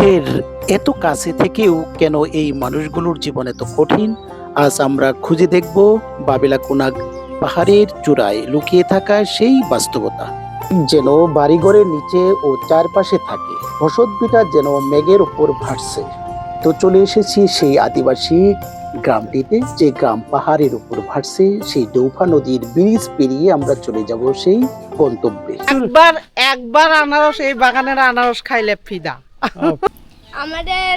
আমাদের এত কাছে থেকেও কেন এই মানুষগুলোর জীবন এত কঠিন? আজ আমরা খুঁজে দেখব বাবিলাকুনাগ পাহাড়ের চূড়ায় লুকিয়ে থাকা সেই বাস্তবতা। যেন বাড়িঘরের নিচে ও চারপাশে থাকে, বসতভিটা যেন মেঘের উপর ভাসছে। তো চলে এসেছি সেই আদিবাসী গ্রামটিতে, যে গ্রাম পাহাড়ের উপর ভাসছে। সেই ডৌফা নদীর ব্রিজ পেরিয়ে আমরা চলে যাব সেই গন্তব্যে। একবার একবার আনারস, এই বাগানের আনারস খাইলে ফিদা। আমাদের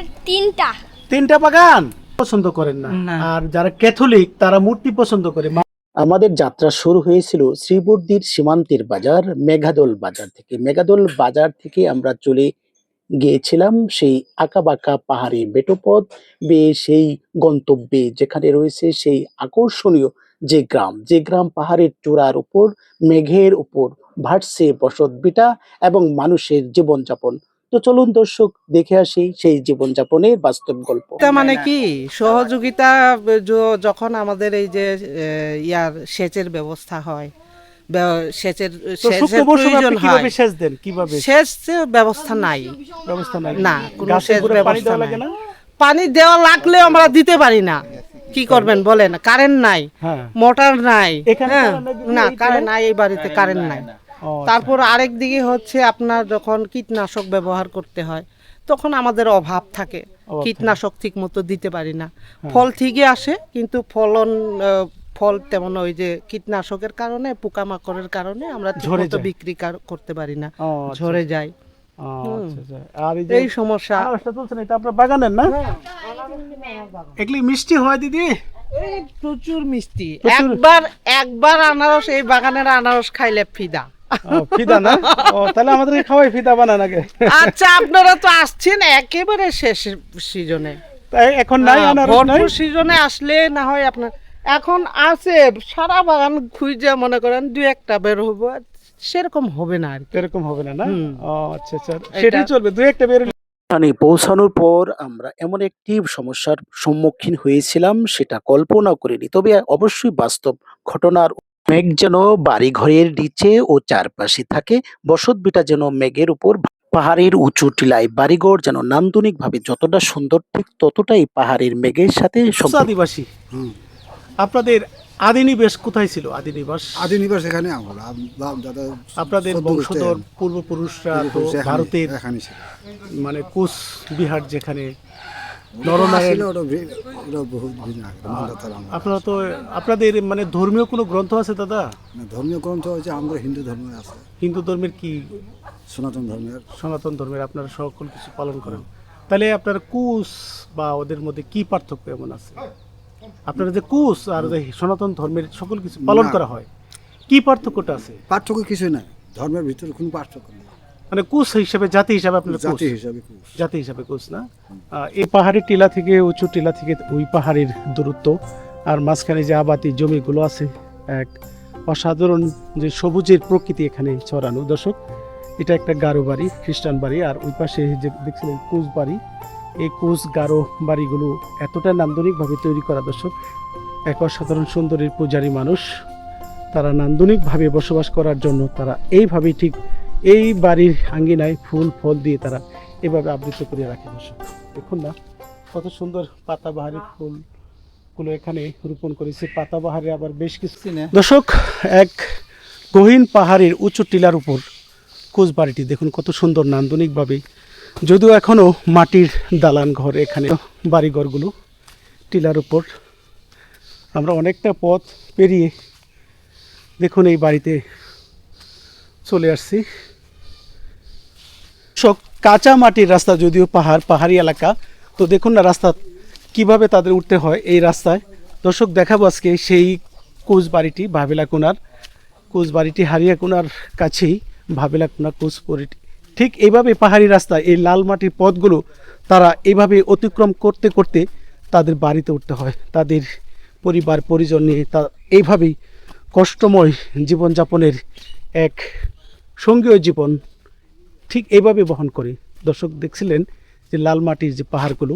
তিনটা বাগান পছন্দ করেন না, না। আর যারা ক্যাথলিক তারা মূর্তি পছন্দ করে। আমাদের যাত্রা শুরু হয়েছিল শ্রীবর্দির সীমান্তের বাজার মেঘাদল বাজার থেকে। মেঘাদল বাজার থেকে আমরা চলে গিয়েছিলাম সেই আঁকাবাঁকা পাহাড়ি বেটপথ বেয়ে সেই গন্তব্যে, যেখানে রয়েছে সেই আকর্ষণীয় যে গ্রাম পাহাড়ের চূড়ার উপর মেঘের উপর ভাসছে বসতভিটা এবং মানুষের জীবনযাপন। তো চলুন দর্শক, দেখে আসি সেই জীবনযাপনের বাস্তব গল্প। তা মানে কি সহযোগিতা যখন আমাদের এই যে ইয়ার সেচের ব্যবস্থা হয়, সেচের প্রয়োজন হয়, সেচ দেন কিভাবে? সেচ ব্যবস্থা নাই, ব্যবস্থা নাই না, কোনো গাছের সেচ গোড়ায় পানি ব্যবস্থা দেওয়া নাই। লাগে না? পানি দেওয়া লাগলেও আমরা দিতে পারি না। কি করবেন বলেন? কারেন্ট নাই, হ্যাঁ, মোটর নাই, এখানে হ্যাঁ, কারেন্ট নাই, না এই কারেন্ট নাই, এই বাড়িতে কারেন্ট নাই। ও, তারপর আরেক দিকে হচ্ছে আপনার যখন কীটনাশক ব্যবহার করতে হয় তখন আমাদের অভাব থাকে, কীটনাশক ঠিক মতো দিতে পারি না। ফল ঠিকই আসে কিন্তু ফল তেমন ওই যে কীটনাশকের কারণে, পোকামাকড়ের কারণে আমরা ঠিক ঝরে মতো যায়। বিক্রি করতে পারি না, ও, আচ্ছা, ঝরে যায়। ও, আচ্ছা, আচ্ছা। আর এই যে এই সমস্যা। আনারসটা তুলছেন, এটা আপনার বাগানের না? এগুলি মিষ্টি হয় দিদি? এই প্রচুর মিষ্টি। প্রচুর। একবার আনারস, এই বাগানের আনারস খাইলে ফিদা। ও, ফিদা না? ও, তাহলে আমাদেরকে খাওয়াই, ফিদা বানান আগে। আচ্ছা, আপনারা তো আসছেন একেবারে শেষ সিজনে, তাই এখন নাই আনারস নাই? ভরপুর সিজনে আসলে না হয় আপনার এখন আছে সারা বাগান খুঁজে, মনে করেন দুই একটা বের হবো, সেরকম হবে না আর কি। এরকম হবে না, না? ও, আচ্ছা আচ্ছা, এটা- সেটাই চলবে, দুই একটা বের হলে। এখানে পৌঁছানোর পর আমরা এমন একটি সমস্যার সম্মুখীন হয়েছিলাম, সেটা কল্পনা করিনি, তবে অবশ্যই বাস্তব ঘটনার। মেঘ যেন বাড়ি ঘরের নিচে ও চারপাশে থাকে, বসতভিটা যেন মেঘের উপর। পাহাড়ের উঁচু টিলায় বাড়িঘর যেন নান্দনিক ভাবে যতটা সুন্দর, ঠিক ততটাই পাহাড়ের মেঘের সাথে সম্পর্ক। আদিবাসী, আপনাদের আদি নিবাস কোথায় ছিল? আদি নিবাস এখানে আমরা দাদা আপনাদের বংশধর পূর্বপুরুষরা তো ভারতের এখানে ছিল। মানে কোচ বিহার, যেখানে নরনারায়ণ। ছিল, ওটা বহুত ভিন্ন আগে, আমরা তার আমরা। আপনারা তো, আপনাদের মানে ধর্মীয় কোনো গ্রন্থ আছে দাদা? না, ধর্মীয় গ্রন্থ হচ্ছে আমরা হিন্দু ধর্মের আছে, হিন্দু ধর্মের কি, সনাতন ধর্মের। সনাতন ধর্মের আপনারা সকল কিছু পালন করেন। তাহলে আপনার কুশ বা ওদের মধ্যে কি পার্থক্য এমন আছে? আপনারা যে কুশ আর যে সনাতন ধর্মের সকল কিছু পালন না। করা হয়, কি পার্থক্যটা আছে? পার্থক্য কিছুই নাই, ধর্মের ভিতরে কোনো পার্থক্য নেই। মানে কুশ হিসাবে, জাতি হিসাবে আপনারা কুশ, জাতি হিসাবে কুশ। জাতি হিসাবে কুশ না? এই পাহাড়ি টিলা থেকে, উঁচু টিলা থেকে ওই পাহাড়ের দূরত্ব, আর মাঝখানে যে আবাদি জমিগুলো আছে, এক অসাধারণ যে সবুজের প্রকৃতি এখানে ছড়ানো। দর্শক, এটা একটা গারো বাড়ি, খ্রিস্টান বাড়ি, আর ওই পাশে যে দেখছিলেন কুশ বাড়ি, এই কুশ গারো বাড়িগুলো এতটা নান্দনিকভাবে তৈরি করা। দর্শক, এক অসাধারণ সুন্দরীর পূজারী মানুষ, তারা নান্দনিকভাবে বসবাস করার জন্য তারা এইভাবেই, ঠিক এই বাড়ির আঙ্গিনায় ফুল ফল দিয়ে তারা এভাবে আবৃত করে রাখে। দর্শক দেখুন না, কত সুন্দর পাতাবাহারি ফুলগুলো এখানে রোপণ করেছে। পাতাবাহারে আবার বেশ কিছু। দর্শক, এক গহীন পাহাড়ের উঁচু টিলার উপর কোচ বাড়িটি দেখুন, কত সুন্দর নান্দনিকভাবে, যদিও এখনও মাটির দালান ঘর এখানে বাড়িঘরগুলো। টিলার উপর আমরা অনেকটা পথ পেরিয়ে দেখুন এই বাড়িতে চলে আসছি। সব কাঁচা মাটির রাস্তা, যদিও পাহাড়ি এলাকা, তো দেখুন না রাস্তা কিভাবে তাদের উঠতে হয় এই রাস্তায়। দর্শক, দেখাবো আজকে সেই কোচ বাড়িটি, ভাবিলাকুনার কোচ বাড়িটি, হারিয়াকুনার কাছেই ভাবিলাকুনা কোচ বাড়িটি। ঠিক এইভাবে পাহাড়ি রাস্তায় এই লাল মাটির পথগুলো তারা এইভাবে অতিক্রম করতে করতে তাদের বাড়িতে উঠতে হয়। তাদের পরিবার পরিজন নিয়ে তা এইভাবেই কষ্টময় জীবনযাপনের এক সঙ্গীয় জীবন ঠিক এইভাবে বহন করে। দর্শক, দেখছিলেন যে লাল মাটির যে পাহাড়গুলো,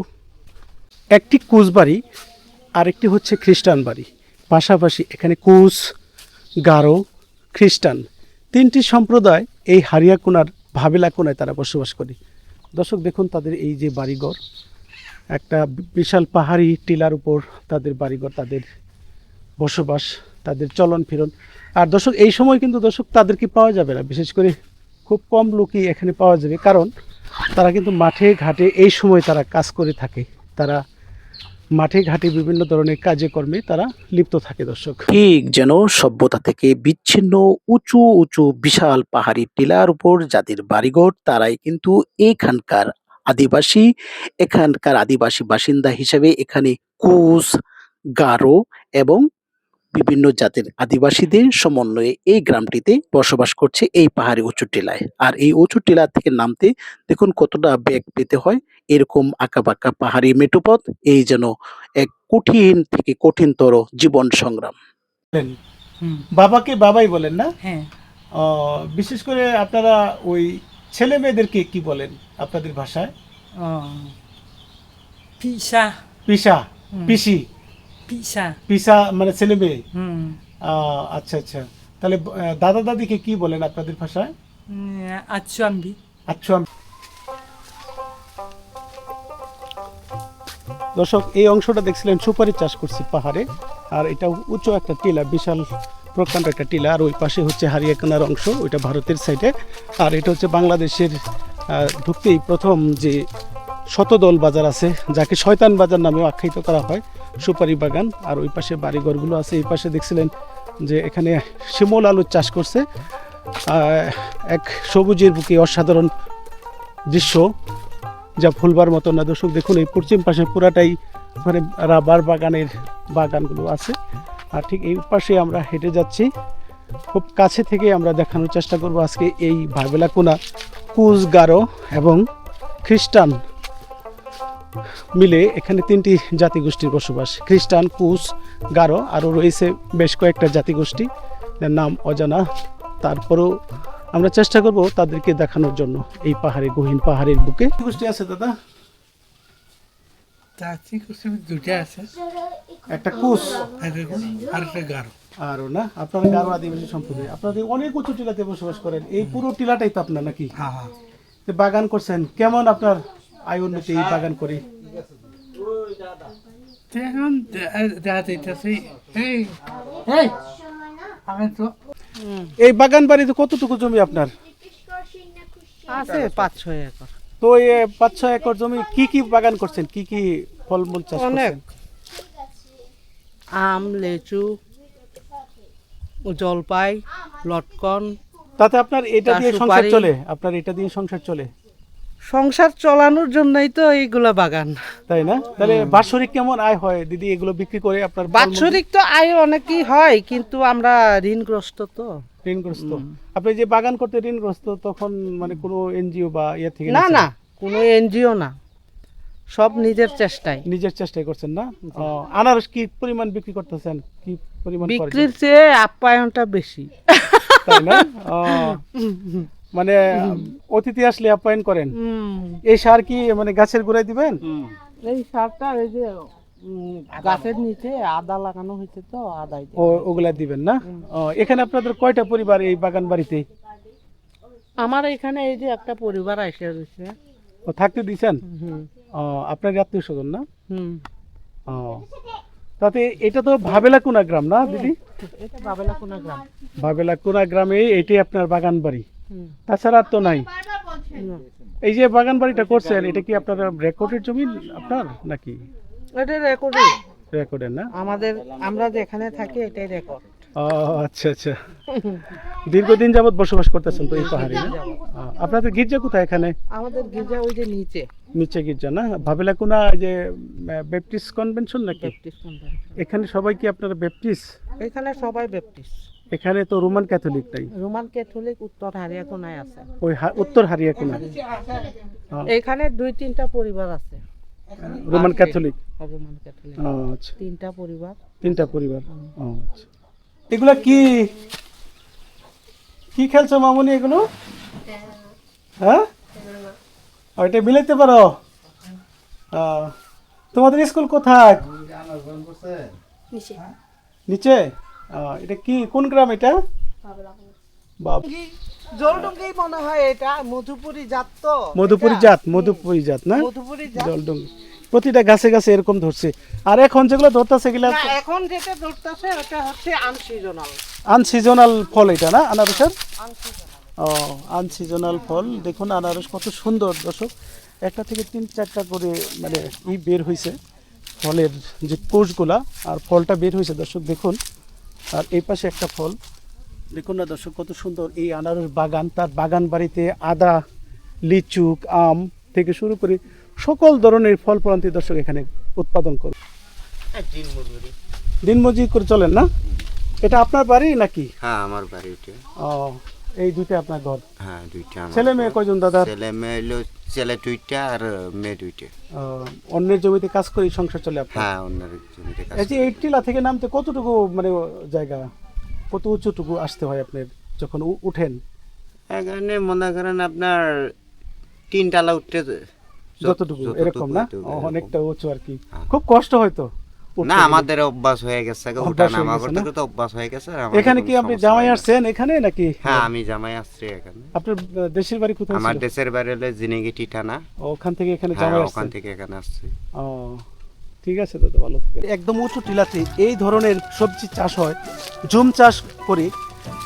একটি কুশ বাড়ি আর একটি হচ্ছে খ্রিস্টান বাড়ি, পাশাপাশি এখানে কুশ, গারো, খ্রিস্টান তিনটি সম্প্রদায় এই হারিয়াকুনার ভাবিলাকুনায় তারা বসবাস করে। দর্শক দেখুন তাদের এই যে বাড়িঘর, একটা বিশাল পাহাড়ি টিলার উপর তাদের বাড়িঘর, তাদের বসবাস, তাদের চলন ফিরন। আর দর্শক এই সময় কিন্তু দর্শক তাদেরকে পাওয়া যাবে না, বিশেষ করে খুব কম লোকই এখানে পাওয়া যাবে, কারণ তারা কিন্তু মাঠে ঘাটে এই সময় তারা কাজ করে থাকে, তারা মাঠে ঘাটে বিভিন্ন ধরনের কাজে কর্মে তারা লিপ্ত থাকে দর্শক। ঠিক যেন সভ্যতা থেকে বিচ্ছিন্ন উঁচু উঁচু বিশাল পাহাড়ি টিলার উপর যাদের বাড়িঘর, তারাই কিন্তু এখানকার আদিবাসী বাসিন্দা হিসেবে এখানে কুশ, গারো এবং বিভিন্ন জাতের আদিবাসীদের সমন্বয়ে এই গ্রামটিতে বসবাস করছে এই পাহাড়ি উঁচু টিলায়। আর এই উঁচু টিলা থেকে নামতে দেখুন কতটা বেগ পেতে হয়, এরকম আঁকাবাঁকা পাহাড়ি মেঠোপথ, এই যেন এক কঠিন থেকে কঠিনতর জীবন সংগ্রাম। বাবাকে বাবাই বলেন না? হ্যাঁ। বিশেষ করে আপনারা ওই ছেলে মেয়েদেরকে কি বলেন আপনাদের ভাষায়? পিসা। পিসা, পিসি, পিসা। পিসা মানে ছেলে মেয়ে। হুম। আচ্ছা আচ্ছা, তাহলে দাদা দাদিকে কি বলেন আপনাদের ভাষায়? আচ্ছাম্বি। আচ্ছা দর্শক, এই অংশটা দেখছিলেন সুপারি চাষ করছে পাহাড়ে, আর এটা উঁচু একটা টিলা, বিশাল প্রকাণ্ড একটা টিলা, আর ওই পাশে হচ্ছে হারিয়াকানার অংশ, ওইটা ভারতের সাইডে, আর এটা হচ্ছে বাংলাদেশের ঢুকতেই প্রথম যে শতদল বাজার আছে, যাকে শয়তান বাজার নামেও আখ্যায়িত করা হয়, সুপারি বাগান। আর ওই পাশে বাড়িঘরগুলো আছে। এই পাশে দেখছিলেন যে এখানে শিমল আলুর চাষ করছে, এক সবুজের বুকে অসাধারণ দৃশ্য, যা ভুলবার মতো না দর্শক। দেখুন এই পশ্চিম পাশে পুরাটাই মানে রাবার বাগানগুলো আছে, আর ঠিক এই পাশে আমরা হেঁটে যাচ্ছি। খুব কাছে থেকে আমরা দেখানোর চেষ্টা করব আজকে এই ভাবেলাকোনা কুশ, গারো এবং খ্রিস্টান মিলে এখানে 3টি জাতিগোষ্ঠীর বসবাস। খ্রিস্টান, কুশ, গারো, আরও রয়েছে বেশ কয়েকটা জাতিগোষ্ঠী, নাম অজানা। তারপরেও আমরা চেষ্টা করব তাদেরকে দেখানোর জন্য এই গহীন পাহাড়ের বুকে। গোষ্ঠী আছে দাদা? দুটা আছে, একটা কুশ আর একটা গারো। আরও না, আপনারা গারো আদিবাসী সম্প্রদায়, আপনাদের অনেক উঁচু টিলাতে বসবাস করেন। এই পুরো টিলাটাই তো আপনার নাকি? হ্যাঁ। বাগান করছেন, কেমন আপনার আয় উন্নতি এই বাগান করে? এখন দেখা যাইতেছে আমি তো এই বাগান বাড়িতে কতটুকু জমি আপনার? আছে 5-6 একর। তো এই 5-6 একর জমি কি কি বাগান করছেন, কি কি ফলমূল চাষ অনেক, করছেন? আম, লেচু, জলপাই, লটকন। তাতে আপনার এটা দিয়ে তার সংসার সুপারি। চলে? আপনার এটা দিয়ে সংসার চলে? সংসার চালানোর জন্যই তো এইগুলা বাগান। তাই না? তাহলে বাৎসরিক কেমন আয় হয় দিদি এগুলো বিক্রি করে? আপনার বাৎসরিক তো আয় অনেকই হয়, কিন্তু আমরা ঋণগ্রস্ত তো। ঋণগ্রস্ত? আপনি যে বাগান করতে ঋণগ্রস্ত, তখন মানে কোনো এনজিও বা ইয়ে থেকে না নিয়েছেন? না, কোনো এনজিও না, সব নিজের চেষ্টায়। নিজের চেষ্টাই করছেন না? আনারস কি পরিমাণ বিক্রি করতেছেন, কি পরিমাণ করেছেন? বিক্রির চেয়ে আপ্যায়নটা বেশি। তাই না? মানে অতিথি আসলে আপ্যায়ন করেন। এই সার কি মানে গাছের গোড়ায় দিবেন? এই সারটা এই যে গাছের নিচে আদা লাগানো হয়েছে, তো আদাই ওগুলা দিবেন না? এখানে আপনাদের কয়টা পরিবার এই বাগান বাড়িতে? আমার এখানে এই যে একটা পরিবার এসে রয়েছে। ও থাকতে দিয়েছেন? হুম আপনার আত্মীয় স্বজন না? হুম। তাতে এটা তো ভাবেলাকোনা গ্রাম না দিদি? এটা বাবেলাকোনা গ্রাম। ভাবেলাকোনা গ্রামে এটাই আপনার বাগান বাড়ি, হুম। তাছাড়া আর তো নাই। হুম। এই যে বাগান বাড়িটা করছেন, এটা কি আপনার রেকর্ডের জমি আপনার নাকি? এটা রেকর্ডিং রেকর্ডের না? আমরা যেখানে থাকি এটাই রেকর্ড। আচ্ছা আচ্ছা। দীর্ঘদিন যাবত বসবাস করতেছেন তো এই পাহাড়ে না? আপনাদের গির্জা কোথায় এখানে? আমাদের গির্জা ওই যে নিচে। নিচে গির্জা না? ভাবেলাকোনা যে ব্যাপটিস্ট কনভেনশন নাকি? Baptist convention. এখানে সবাই কি আপনারা ব্যাপটিস্ট? এখানে সবাই ব্যাপটিস্ট। এখানে তো রোমান ক্যাথলিক নাই? রোমান ক্যাথলিক উত্তর হারিয়াকোনায় আছে। ওই উত্তর হারিয়াকোনা এখানে 2-3টা পরিবার আছে রোমান ক্যাথলিক। রোমান ক্যাথলিক আচ্ছা, 3টা পরিবার। 3টা পরিবার। আচ্ছা, এগুলা কি কি খেলছো মামুনি এগুলো? হ্যাঁ, ওইটা মিলাইতে পারো? তোমাদের স্কুল কোথায়? নিচে? এটা কি, কোন গ্রাম এটা? বাবা জলডঙ্গি মনে হয় এটা মধুপুরি জাত তো মধুপুরি এটা? জাত, মধুপুরি জাত না? মধুপুরি জাত। জলডঙ্গি প্রতিটা গাছে গাছে এরকম ধরছে। আর এখন যেগুলো ধরতেছে এগুলা না, এখন যেটা ধরতেছে ওটা হচ্ছে আনসিজনাল। আনসিজনাল ফল, এটা না আনারসের? ও, আনসিজনাল ফল। দেখুন আনারস কত সুন্দর দর্শক, একটা থেকে 3-4টা করে মানে বের হয়েছে ফলের যে কোষগুলা, আর ফলটা বের হয়েছে দর্শক দেখুন। আর এই পাশে একটা ফল দেখুন না দর্শক, কত সুন্দর এই আনারস বাগান। তার বাগান বাড়িতে আদা, লিচু, আম থেকে শুরু করে সকল ধরনের ফল ফলান্তি দর্শক এখানে উৎপাদন করে। দিনমজুরি করে চলেন না? এটা আপনার বাড়ি নাকি? হ্যাঁ আমার বাড়ি ওইটা। ও, এই দুইটা আপনার ঘর? হ্যাঁ দুইটা আমার ছেলে মেয়ে ঘর। কয়জন দাদা? ছেলে মেয়ে হলো ছেলে দুইটা আর মেয়ে দুইটা। অন্যের জমিতে কাজ করে সংসার চলে আপনার? হ্যাঁ অন্যের জমিতে কাজ এই যে এই টিলা থেকে নামতে কতটুকু মানে জায়গা, কত উঁচুটুকু আসতে হয় আপনার যখন উঠেন? এখানে মনে করেন আপনার 3 টালা উঠতে যতটুকু এরকম না? এরকম। অনেকটা উঁচু আর কি। হ্যাঁ। খুব কষ্ট হয়তো উঠতে না গেলে? আমাদের অভ্যাস হয়ে গেছে, অভ্যাস ওঠা হয়ে নামা গেছে করতে না? করতে অভ্যাস হয়ে গেছে। আর আমাদের এখানে কোনো কি আপনি সমস্যা জামাই হয় না। আসছেন এখানে নাকি? হ্যাঁ আমি জামাই আসছি এখানে। আপনার দেশের বাড়ি কোথায় আমার ছিল? দেশের বাড়ি হলো জিনিগিটি থানা। ওখান থেকে এখানে হ্যাঁ জামাই ওখান আসছেন? থেকে এখানে আসছি। ও, ঠিক আছে দাদা, ভালো থাকেন। একদম উঁচু টিলাতে এই ধরনের সবজি চাষ হয়, জুম চাষ করি,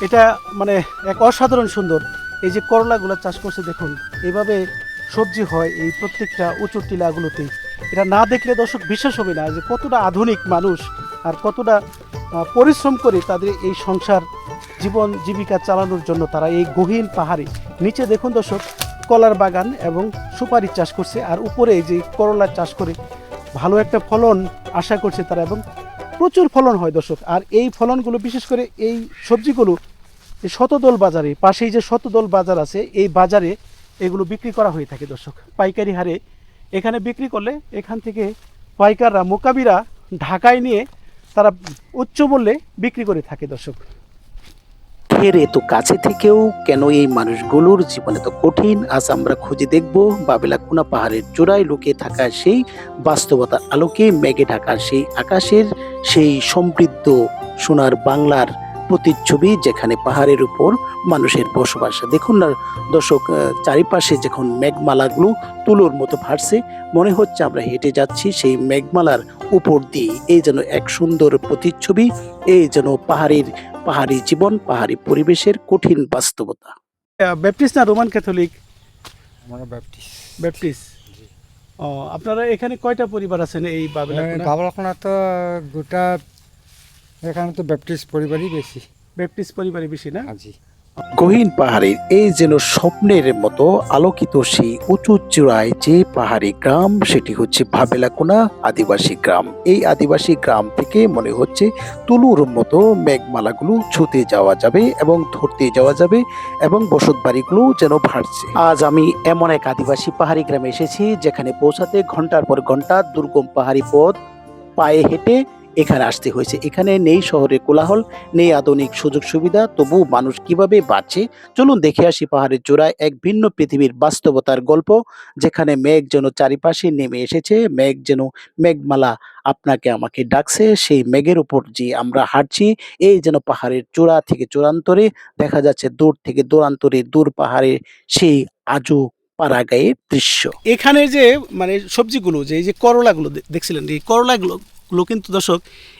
এটা মানে এক অসাধারণ সুন্দর। এই যে করলাগুলো চাষ করছে দেখুন, এইভাবে সবজি হয় এই প্রত্যেকটা উঁচু টিলাগুলোতে। এটা না দেখলে দর্শক বিশ্বাস হবে না যে কতটা আধুনিক মানুষ আর কতটা পরিশ্রম করে তাদের এই সংসার জীবন জীবিকা চালানোর জন্য তারা এই গহীন পাহাড়ে নিচে দেখুন দর্শক কলার বাগান এবং সুপারি চাষ করছে, আর উপরে এই যে করলা চাষ করে ভালো একটা ফলন আশা করছে তারা, এবং প্রচুর ফলন হয় দর্শক। আর এই ফলনগুলো বিশেষ করে এই সবজিগুলো এই শতদল বাজারে, পাশেই যে শতদল বাজার আছে এই বাজারে এগুলো বিক্রি করা হয়ে থাকে দর্শক পাইকারি হারে। এখানে বিক্রি করলে এখান থেকে পাইকাররা মোকাবিরা ঢাকায় নিয়ে তারা উচ্চ মূল্যে বিক্রি করে থাকে দর্শক। এর এত কাছে থেকেও কেন এই মানুষগুলোর জীবন এত কঠিন, আজ আমরা খুঁজে দেখব বাবেলাকুনা পাহাড়ের চূড়ায় লুকিয়ে থাকা সেই বাস্তবতার আলোকে। মেঘে ঢাকা সেই আকাশের সেই সমৃদ্ধ সোনার বাংলার প্রতিচ্ছবি, যেখানে পাহাড়ের উপর মানুষের বসবাস। দেখুন না দর্শক, চারিপাশে যখন মেঘমালাগুলো তুলোর মতো ভাসছে, মনে হচ্ছে আমরা হেঁটে যাচ্ছি সেই মেঘমালার উপর দিয়ে। এই যেন এক সুন্দর প্রতিচ্ছবি, এই যেন পাহাড়ি জীবন, পাহাড়ি পরিবেশের কঠিন বাস্তবতা। ব্যাপটিস্ট না রোমান ক্যাথলিক? আমরা ব্যাপটিস্ট। ব্যাপটিস্ট। ও, আপনারা এখানে কয়টা পরিবার আছেন এই বাবেলাকুনা? বাবলাখনা তো গোটা এখানে তো ব্যাপটিস্ট পরিবারই বেশি। ব্যাপটিস্ট পরিবারই বেশি না? জি। গহীন পাহাড়ের এই যেন স্বপ্নের মতো আলোকিত সেই উঁচু চূড়ায় যে পাহাড়ি গ্রাম, সেটি হচ্ছে বাবেলাকুনা আদিবাসী গ্রাম। এই আদিবাসী গ্রাম থেকে মনে হচ্ছে তুলোর মতো মেঘমালাগুলো ছুঁতে যাওয়া যাবে এবং ধরতে যাওয়া যাবে, এবং বসত বাড়িগুলো যেন ভাসছে। আজ আমি এমন এক আদিবাসী পাহাড়ি গ্রামে এসেছি যেখানে পৌঁছাতে ঘন্টার পর ঘন্টা দুর্গম পাহাড়ি পথ পায়ে হেঁটে এখানে আসতে হয়েছে। এখানে নেই শহরের কোলাহল, নেই আধুনিক সুযোগ সুবিধা, তবু মানুষ কিভাবে বাঁচে চলুন দেখে আসি পাহাড়ের চূড়ায় এক ভিন্ন পৃথিবীর বাস্তবতার গল্প, যেখানে মেঘ যেন চারিপাশে নেমে এসেছে, মেঘ যেন মেঘমালা আপনাকে আমাকে ডাকছে। সেই মেঘের উপর যে আমরা হাঁটছি, এই যেন পাহাড়ের চূড়া থেকে চূড়ান্তরে দেখা যাচ্ছে দূর থেকে দূরান্তরে দূর পাহাড়ের সেই আজও পাড়াগাঁয়ের দৃশ্য। এখানে যে মানে সবজিগুলো যে এই যে করলাগুলো দেখছিলেন, এই করলাগুলো কিন্তু দর্শক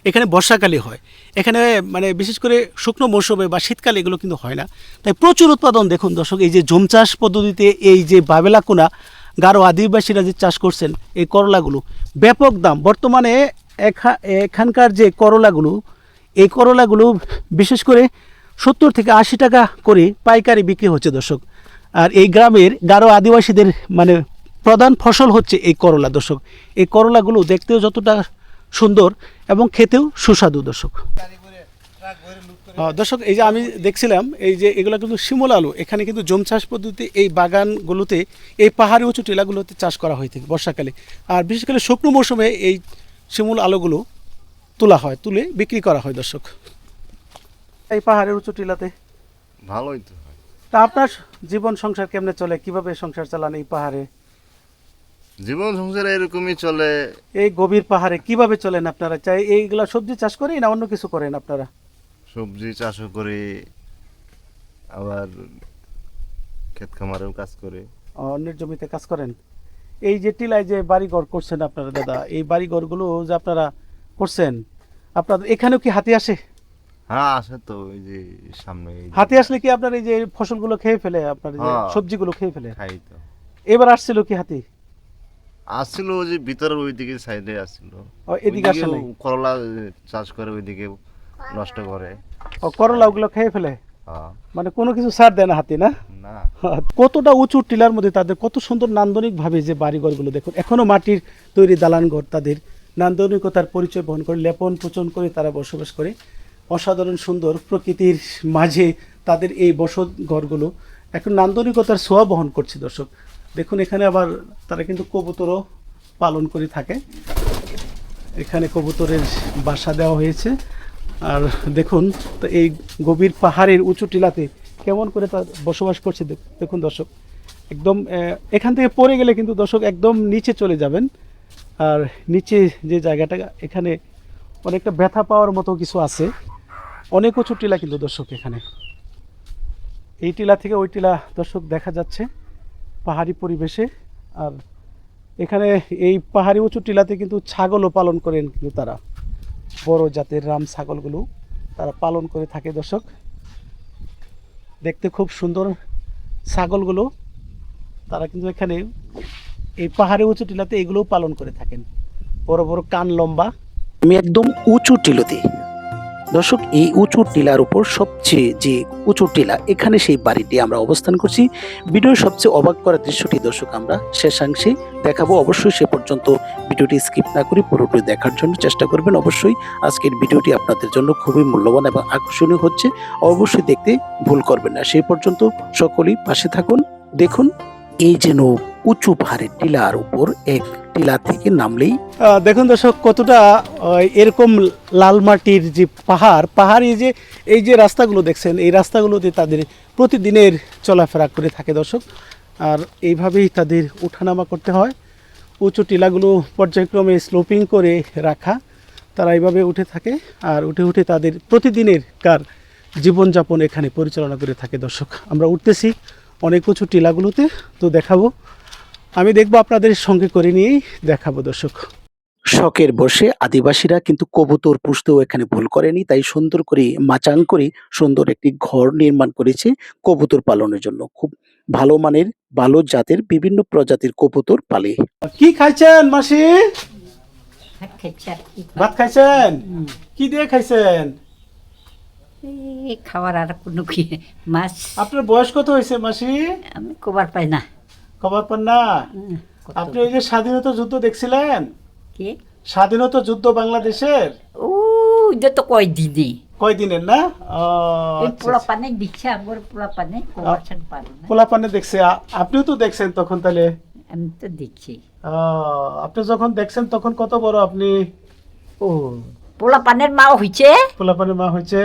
এখানে বর্ষাকালে হয়। এখানে মানে বিশেষ করে শুকনো মৌসুমে বা শীতকালে এগুলো কিন্তু হয় না, তাই প্রচুর উৎপাদন। দেখুন দর্শক, এই যে জুম চাষ পদ্ধতিতে এই যে বাবেলাকুনা গারো আদিবাসীরা যে চাষ করছেন এই করলাগুলো, ব্যাপক দাম বর্তমানে। এখানকার যে করলাগুলো, এই করলাগুলো বিশেষ করে 70 থেকে 80 টাকা করে পাইকারি বিক্রি হচ্ছে দর্শক। আর এই গ্রামের গারো আদিবাসীদের মানে প্রধান ফসল হচ্ছে এই করলা দর্শক। এই করলাগুলো দেখতেও যতটা সুন্দর এবং খেতেও সুস্বাদু দর্শক। দর্শক, এই যে আমি দেখছিলাম এই যে এগুলো কিন্তু শিমুল আলু, এখানে কিন্তু জুম চাষ পদ্ধতি এই বাগানগুলোতে এই পাহাড়ি উঁচু টিলাগুলোতে চাষ করা হয়ে থাকে বর্ষাকালে। আর বিশেষ করে শুকনো মৌসুমে এই শিমুল আলুগুলো তোলা হয়, তুলে বিক্রি করা হয় দর্শক এই পাহাড়ের উঁচু টিলাতে। ভালোই তো হয়। তা আপনার জীবন সংসার কেমনে চলে, কিভাবে সংসার চালান এই পাহাড়ে? জীবন সংসার এরকমই চলে। এই গভীর পাহাড়ে কিভাবে চলেন আপনারা? চাই এইগুলা সবজি চাষ করেন না অন্য কিছু করেন আপনারা? সবজি চাষও করি, আবার ক্ষেত খামারেও কাজ করে। অন্যের জমিতে কাজ করেন। এই যে টিলায় যে বাড়িঘর করছেন আপনারা দাদা, এই বাড়িঘরগুলো যে আপনারা করছেন, আপনাদের এখানেও কি হাতি আসে? হ্যাঁ আসে তো, ওই যে সামনে এই যে হাতি আসলে কি আপনার এই যে ফসলগুলো খেয়ে ফেলে, আপনার এই যে হ্যাঁ। সবজিগুলো খেয়ে ফেলে? খাই তো। এবার আসছিল কি হাতি? আসছিল ওই যে ভিতরের ওইদিকে সাইডে আসছিল। ও, এদিকে আসে নাই? করলা চাষ করে ওইদিকে নষ্ট করে। ও, করলা ওগুলো খেয়ে ফেলে? হ্যাঁ। মানে কোনো কিছু ছাড় দেয় না হাতি, না? না কতটা উঁচু টিলার মধ্যে তাদের কত সুন্দর নান্দনিক ভাবে যে বাড়িঘরগুলো দেখুন, এখনো মাটির তৈরি দালান ঘর তাদের নান্দনিকতার পরিচয় বহন করে, লেপন পোচন করে তারা বসবাস করে। অসাধারণ সুন্দর প্রকৃতির মাঝে তাদের এই বসত ঘরগুলো এখন নান্দনিকতার ছোঁয়া বহন করছে। দর্শক দেখুন, এখানে আবার তারা কিন্তু কবুতরও পালন করে থাকে। এখানে কবুতরের বাসা দেওয়া হয়েছে। আর দেখুন তো এই গভীর পাহাড়ের উঁচু টিলাতে কেমন করে তার বসবাস করছে দেখুন দর্শক। একদম এখান থেকে পড়ে গেলে কিন্তু দর্শক একদম নিচে চলে যাবেন। আর নিচে যে জায়গাটা, এখানে অনেকটা ব্যথা পাওয়ার মতো কিছু আছে। অনেক উঁচু টিলা কিন্তু দর্শক এখানে। এই টিলা থেকে ওই টিলা দর্শক দেখা যাচ্ছে পাহাড়ি পরিবেশে। আর এখানে এই পাহাড়ি উঁচু টিলাতে কিন্তু ছাগলও পালন করেন কিন্তু তারা, বড় জাতের রাম ছাগলগুলো তারা পালন করে থাকে দর্শক। দেখতে খুব সুন্দর ছাগলগুলো, তারা কিন্তু এখানে এই পাহাড়ি উঁচু টিলাতে এগুলোও পালন করে থাকেন। বড় বড় কান লম্বা। আমি একদম উঁচু টিলাতে, দর্শক এই উঁচু টিলার উপর সবচেয়ে যে উঁচু টিলা, এখানে সেই বাড়িটি আমরা অবস্থান করছি। ভিডিওর সবচেয়ে অবাক করা দৃশ্যটি দর্শক আমরা শেষাংশে দেখাবো। অবশ্যই সে পর্যন্ত ভিডিওটি স্কিপ না করে পুরোপুরি দেখার জন্য চেষ্টা করবেন। অবশ্যই আজকের ভিডিওটি আপনাদের জন্য খুবই মূল্যবান এবং আকর্ষণীয় হচ্ছে, অবশ্যই দেখতে ভুল করবেন না। সেই পর্যন্ত সকলেই পাশে থাকুন। দেখুন এই যেন উঁচু পাহাড়ের টিলার উপর এক টিলা থেকে নামলেই দেখুন দর্শক কতটা এরকম লাল মাটির যে পাহাড় এই যে রাস্তাগুলো দেখছেন, এই রাস্তাগুলোতে তাদের প্রতিদিনের চলাফেরা করে থাকে দর্শক। আর এইভাবেই তাদের ওঠানামা করতে হয়। উঁচু টিলাগুলো পর্যায়ক্রমে স্লোপিং করে রাখা, তারা এইভাবে উঠে থাকে। আর উঠে উঠে তাদের প্রতিদিনের জীবনযাপন এখানে পরিচালনা করে থাকে দর্শক। আমরা উঠতেছি অনেক উঁচু টিলাগুলোতে, তো দেখাবো, আমি দেখবো আপনাদের সঙ্গে করে নিয়েই দেখাবো দর্শক। শখের বসে আদিবাসীরা কিন্তু কবুতর পুষতেও এখানে ভুল করেনি, তাই সুন্দর করে মাচাং করে সুন্দর একটি ঘর নির্মাণ করেছে কবুতর পালনের জন্য। খুব ভালো মানের ভালো জাতের বিভিন্ন প্রজাতির কবুতর পালে। কি খাইছেন মাসি? ভাত খাইছেন? কি দিয়ে খাইছেন? খাওয়ার আর কোনো কি মাছ। আপনার বয়স কত হয়েছে মাসি? আমি কবার পাই না। খবর পান না? আপনি এই যে স্বাধীনতা যুদ্ধ দেখছিলেন? কি স্বাধীনতা যুদ্ধ বাংলাদেশের? ও এটা তো কয়দিনই। কয়দিনের না? পোলা পানে দিচ্ছে আমার পোলা পানে কবার পারো না। পোলা পানে দেখছে, আপনিও তো দেখছেন তখন তাহলে? আমি তো দেখছি। আপনি যখন দেখছেন তখন কত বড় আপনি? ও পোলা পানের মা হইছে। পোলা পানের মা হয়েছে।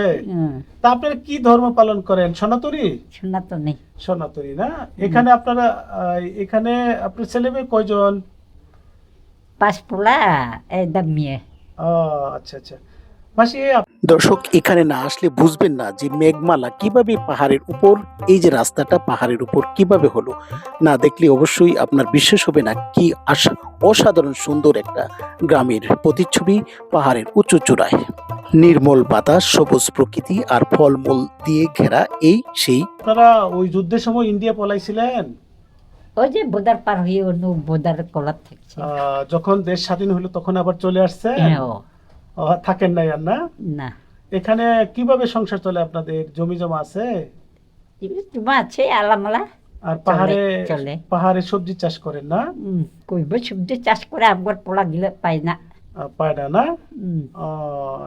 তা আপনারা কি ধর্ম পালন করেন? সনাতনী? সনাতনী। সনাতনী না? এখানে আপনারা এখানে আপনার ছেলে মেয়ে কয়জন? 5 পোলা একদম মেয়ে। আচ্ছা আচ্ছা মাসি। দর্শক এখানে না আসলে বুঝবেন না যে মেঘমালা কিভাবে পাহাড়ের উপর, এই যে রাস্তাটা পাহাড়ের উপর কিভাবে হলো, না দেখলে অবশ্যই আপনার বিশ্বাস হবে না। কি অসাধারণ সুন্দর একটা গ্রামের প্রতিচ্ছবি পাহাড়ের উঁচু চূড়ায়। নির্মল বাতাস, সবুজ প্রকৃতি আর ফলমূল দিয়ে ঘেরা এই সেই। আপনারা ওই যুদ্ধের সময় ইন্ডিয়া পলাইছিলেন? ওই যে বোদার পার হয়ে অন্য বোদার কলার থাকছে। যখন দেশ স্বাধীন হলো তখন আবার চলে আসছে? থাকেন নাই আর? না না। এখানে কিভাবে সংসার চলে আপনাদের? জমি জমা আছে? জমা আছে আলামালা। আর চলে পাহাড়ে সবজি চাষ করেন না? কইব সবজি চাষ করে আবার পোলা গিলে পাই না। পায় না না?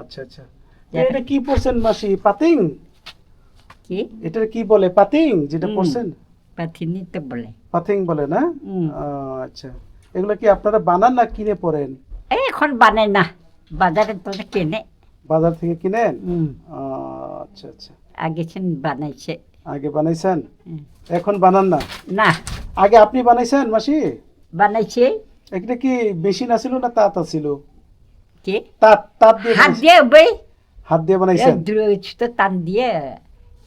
আচ্ছা আচ্ছা। এটা কি পড়ছেন মাসি? পাতিং? কি এটা কি বলে? পাতিং যেটা পড়ছেন? পাতিনি তো বলে। পাতিং বলে না? আচ্ছা। এগুলো কি আপনারা বানান না কিনে পড়েন? এখন বানাই না, বাজারে তো কেনে। বাজার থেকে কিনেন? আচ্ছা আচ্ছা। আগে বানাইছে। আগে বানাইছেন? এখন বানান না? না। আগে আপনি বানাইছেন মাসি? বানাইছে। এটা কি মেশিন আছিল না তাঁত আছিল? কি তাঁত দিয়ে? হাত দিয়ে ভাই। হাত দিয়ে বানাইছেন? টান দিয়ে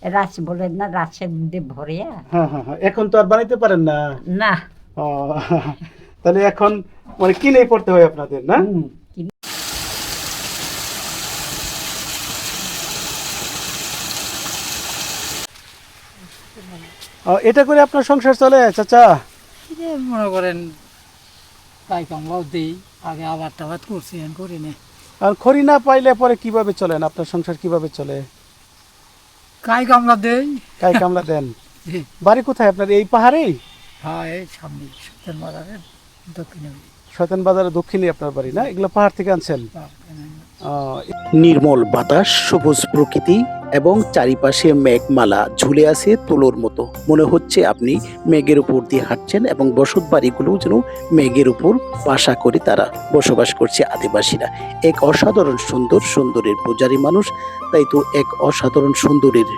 রাস বলেন না, রাসের মধ্যে ভরিয়া। হ্যাঁ হ্যাঁ হ্যাঁ, এখন তো আর বানাইতে পারেন না। না। ও, তাহলে এখন মানে কিনেই পড়তে হয় আপনাদের না? এটা করে আপনার সংসার চলে চাচা? মনে করেন তাই কামলাও দিই, আগে আবার টাবাদ করছি, এখন করি না। আর খড়ি না পাইলে পরে কিভাবে চলেন? আপনার সংসার কিভাবে চলে? কাই কামলা দেই। কাই কামলা দেন? জি। বাড়ি কোথায় আপনার? এই পাহাড়েই? হ্যাঁ, এই সামনে সত্যেন বাজারের দক্ষিণে। শয়তান বাজারের দক্ষিণে আপনার বাড়ি না? এগুলো পাহাড় থেকে আনছেন? নির্মল বাতাস, সবুজ প্রকৃতি এবং চারিপাশে মেঘমালা ঝুলে আছে তুলোর মতো। মনে হচ্ছে আপনি মেঘের উপর দিয়ে হাঁটছেন এবং বসত বাড়িগুলো যেন মেঘের উপর বাসা করে তারা বসবাস করছে আদিবাসীরা। এক অসাধারণ সুন্দরের পূজারী মানুষ, তাই তো এক অসাধারণ সুন্দরের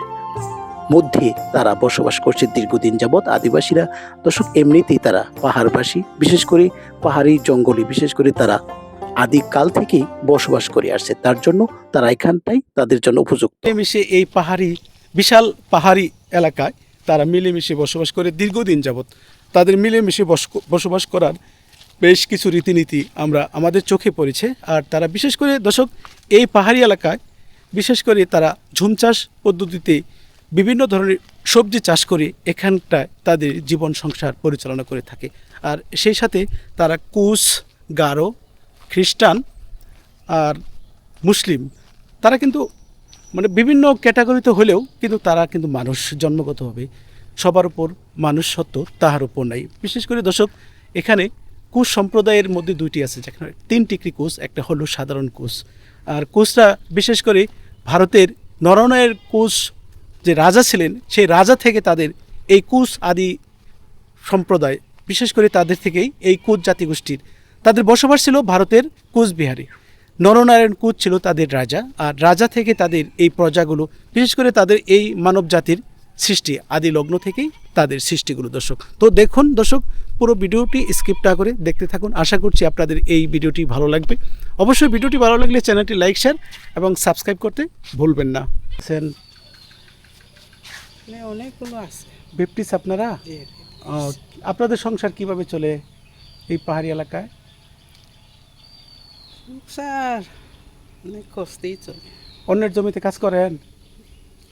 মধ্যে তারা বসবাস করছে দীর্ঘদিন যাবৎ আদিবাসীরা। দর্শক, এমনিতেই তারা পাহাড়বাসী, বিশেষ করে পাহাড়ি জঙ্গলে বিশেষ করে তারা আদিকাল থেকেই বসবাস করে আসছে, তার জন্য তারা এখানটাই তাদের জন্য উপযুক্ত। মিলেমিশে এই বিশাল পাহাড়ি এলাকায় তারা মিলেমিশে বসবাস করে দীর্ঘদিন যাবৎ। তাদের মিলেমিশে বসবাস করার বেশ কিছু রীতিনীতি আমাদের চোখে পড়েছে। আর তারা বিশেষ করে দর্শক এই পাহাড়ি এলাকায় বিশেষ করে তারা ঝুম চাষ পদ্ধতিতে বিভিন্ন ধরনের সবজি চাষ করে এখানটায় তাদের জীবন সংসার পরিচালনা করে থাকে। আর সেই সাথে তারা কুশ, গারো, খ্রিস্টান আর মুসলিম, তারা কিন্তু মানে বিভিন্ন ক্যাটাগরিতে হলেও কিন্তু তারা কিন্তু মানুষ জন্মগতভাবে সবার উপর মানুষ সত্য তাহার উপর নাই। বিশেষ করে দর্শক এখানে কুশ সম্প্রদায়ের মধ্যে দুইটি আছে, যেখানে 3 টিকরি কুশ, একটা হলো সাধারণ কুশ। আর কুশরা বিশেষ করে ভারতের নরনারায়ণের কুশ যে রাজা ছিলেন, সেই রাজা থেকে তাদের এই কুশ আদি সম্প্রদায়, বিশেষ করে তাদের থেকেই এই কুশ জাতিগোষ্ঠীর তাদের বসবাস ছিল ভারতের কুচবিহারে। নরনারায়ণ কুচ ছিল তাদের রাজা, আর রাজা থেকে তাদের এই প্রজাগুলো, বিশেষ করে তাদের এই মানব জাতির সৃষ্টি আদি লগ্ন থেকেই তাদের সৃষ্টিগুলো। দর্শক তো দেখুন, দর্শক পুরো ভিডিওটি স্কিপ না করে দেখতে থাকুন। আশা করছি আপনাদের এই ভিডিওটি ভালো লাগবে। অবশ্যই ভিডিওটি ভালো লাগলে চ্যানেলটি লাইক, শেয়ার এবং সাবস্ক্রাইব করতে ভুলবেন না। অনেকগুলো আছে। বেপটিস আপনারা? আপনাদের সংসার কিভাবে চলে এই পাহাড়ি এলাকায়? স্যার অনেক কষ্টেই চলে। অন্যের জমিতে কাজ করেন?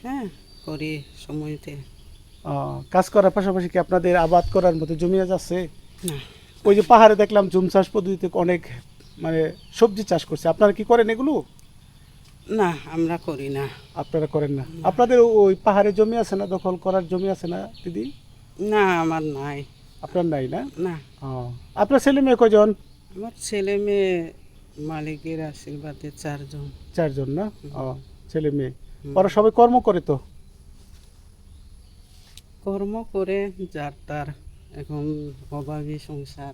হ্যাঁ, করি সময়তে। কাজ করার পাশাপাশি কি আপনাদের আবাদ করার মতো জমি আছে? না। ওই যে পাহাড়ে দেখলাম জুম চাষ পদ্ধতিতে অনেক মানে সবজি চাষ করছে, আপনারা কি করেন এগুলো? না, আমরা করি না। আপনারা করেন না? আপনাদের ওই পাহাড়ে জমি আছে না, দখল করার জমি আছে না দিদি? না, আমার নাই। আপনার নাই না? না। আপনার ছেলে মেয়ে কয়জন? আমার ছেলে মেয়ে মালিকের আশীর্বাদে 4 জন। 4 জন না? ছেলে মেয়ে ওরা সবাই কর্ম করে? তো কর্ম করে যার তার, এখন অভাবী সংসার।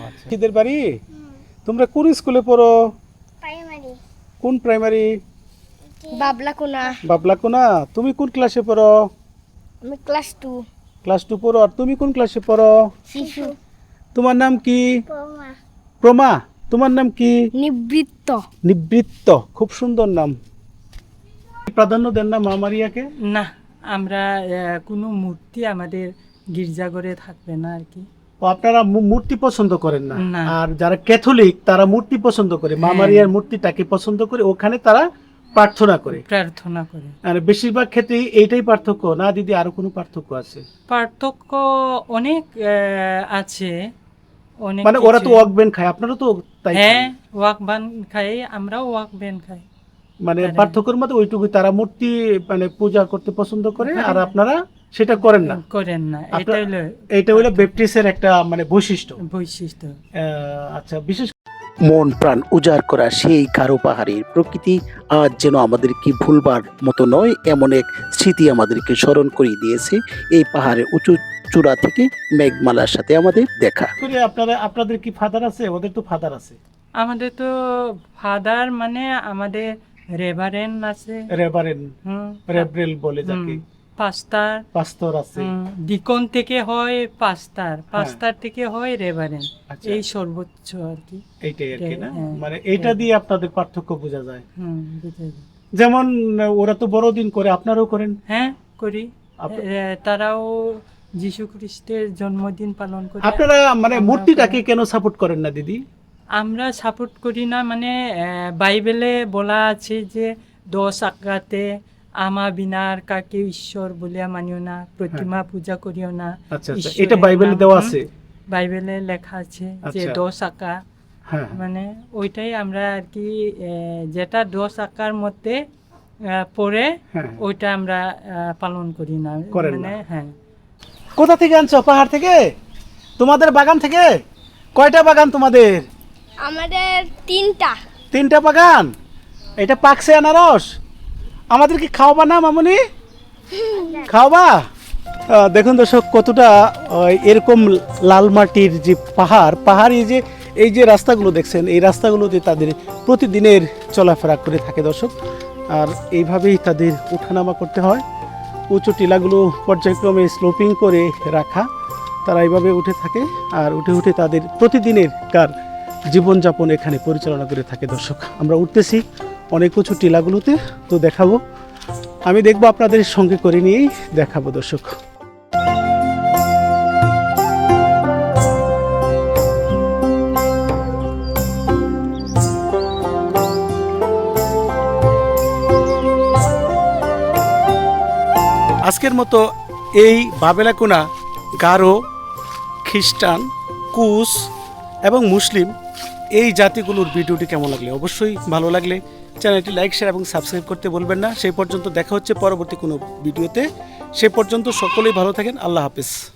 আচ্ছা। কিদের বাড়ি? তোমরা কোন স্কুলে পড়ো? প্রাইমারি। কোন প্রাইমারি? বাবলাকোনা। বাবলাকোনা। তুমি কোন ক্লাসে পড়ো? আমি ক্লাস 2। ক্লাস 2 পড়ো। আর তুমি কোন ক্লাসে পড়ো? শিশু। তোমার নাম কি? প্রমা। প্রমা। তোমার নাম কি? নিবৃত্ত। নিবৃত্ত, খুব সুন্দর নাম। প্রাধান্য দেন না মা মারিয়াকে? না, আমরা কোনো মূর্তি আমাদের গির্জাঘরে থাকবে না আর কি। আপনারা মূর্তি পছন্দ করেন না? না। আর যারা ক্যাথলিক তারা মূর্তি পছন্দ করে, মা মারিয়ার মূর্তিটাকে পছন্দ করে, ওখানে তারা প্রার্থনা করে। আর বেশিরভাগ ক্ষেত্রেই এইটাই পার্থক্য না দিদি? আরো কোনো পার্থক্য আছে? পার্থক্য অনেক আছে। অনেক মানে ওরা তো ওয়াকবেন খায়, আপনারা তো তাই? হ্যাঁ, ওয়াকবান খাই, আমরাও ওয়াকবেন খাই। মানে পার্থক্যের মধ্যে ওইটুকু, তারা মূর্তি মানে পূজা করতে পছন্দ করে আর আপনারা সেটা করেন না। এটা হলো ব্যাপটিস্টের একটা মানে বৈশিষ্ট্য। আচ্ছা, বিশেষ মন প্রাণ উজাড় করা সেই গারো পাহাড়ের প্রকৃতি আজ যেন আমাদেরকে ভুলবার মতো নয়, এমন এক স্মৃতি আমাদেরকে স্মরণ করিয়ে দিয়েছে এই পাহাড়ের উঁচু চূড়া থেকে মেঘমালার সাথে আমাদের দেখা। আপনাদের কি ফাদার আছে? ওদের তো ফাদার আছে। আমাদের তো ফাদার মানে আমাদের রেভারেন্ড আছে। রেভারেন্ড বলে যাকে। পাস্টর আছে। ডিকন থেকে হয় পাস্টার থেকে হয় রেভারেন্ড। এই সর্বোচ্চ আর কি। এইটাই আর কি না? মানে এইটা দিয়ে আপনাদের পার্থক্য বোঝা যায়। যেমন ওরা তো বড়দিন করে, আপনারাও করেন? হ্যাঁ করি। আপ- তারাও যীশু খ্রিস্টের জন্মদিন পালন করে। আপনারা মানে আমরা মূর্তিটাকে কেন সাপোর্ট করেন না দিদি? আমরা সাপোর্ট করি না, মানে বাইবেলে বলা আছে যে 10 আজ্ঞাতে আমা বিনার কাকে ঈশ্বর বলিয়া মানিও না, প্রতিমা পূজা করিও না। আচ্ছা আচ্ছা, ঈশ্বরের এটা বাইবেলে নাম, দেওয়া আছে? বাইবেলে লেখা আছে যে আচ্ছা। 10 আজ্ঞা, হ্যাঁ মানে ওইটাই আমরা আর কি যেটা 10 আজ্ঞার মধ্যে পড়ে হ্যাঁ। ওইটা আমরা পালন করি না, করেন মানে না। হ্যাঁ। কোথা থেকে আনছো? পাহাড় থেকে? তোমাদের বাগান থেকে? কয়টা বাগান তোমাদের? আমাদের 3টা। 3টা বাগান। এটা পাকছে আনারস? আমাদেরকে খাওয়াবা না মামুনি? খাওয়াবা? দেখুন দর্শক কতটা এরকম লাল মাটির যে পাহাড় এই যে রাস্তাগুলো দেখছেন, এই রাস্তাগুলোতে তাদের প্রতিদিনের চলাফেরা করে থাকে দর্শক। আর এইভাবেই তাদের ওঠানামা করতে হয়। উঁচু টিলাগুলো পর্যায়ক্রমে স্লোপিং করে রাখা, তারা এইভাবে উঠে থাকে আর উঠে উঠে তাদের প্রতিদিনের জীবনযাপন এখানে পরিচালনা করে থাকে দর্শক। আমরা উঠতেছি অনেক উঁচু টিলাগুলোতে, তো দেখাবো, আমি দেখবো আপনাদের সঙ্গে করে নিয়েই দেখাবো দর্শক। আজকের মতো এই বাবেলাকোনা গারো, খ্রিস্টান, কুশ এবং মুসলিম এই জাতিগুলোর ভিডিওটি কেমন লাগলে, অবশ্যই ভালো লাগলে চ্যানেলটি লাইক, শেয়ার এবং সাবস্ক্রাইব করতে বলবেন না। সেই পর্যন্ত দেখা হচ্ছে পরবর্তী কোনো ভিডিওতে। সে পর্যন্ত সকলেই ভালো থাকেন। আল্লাহ হাফেজ।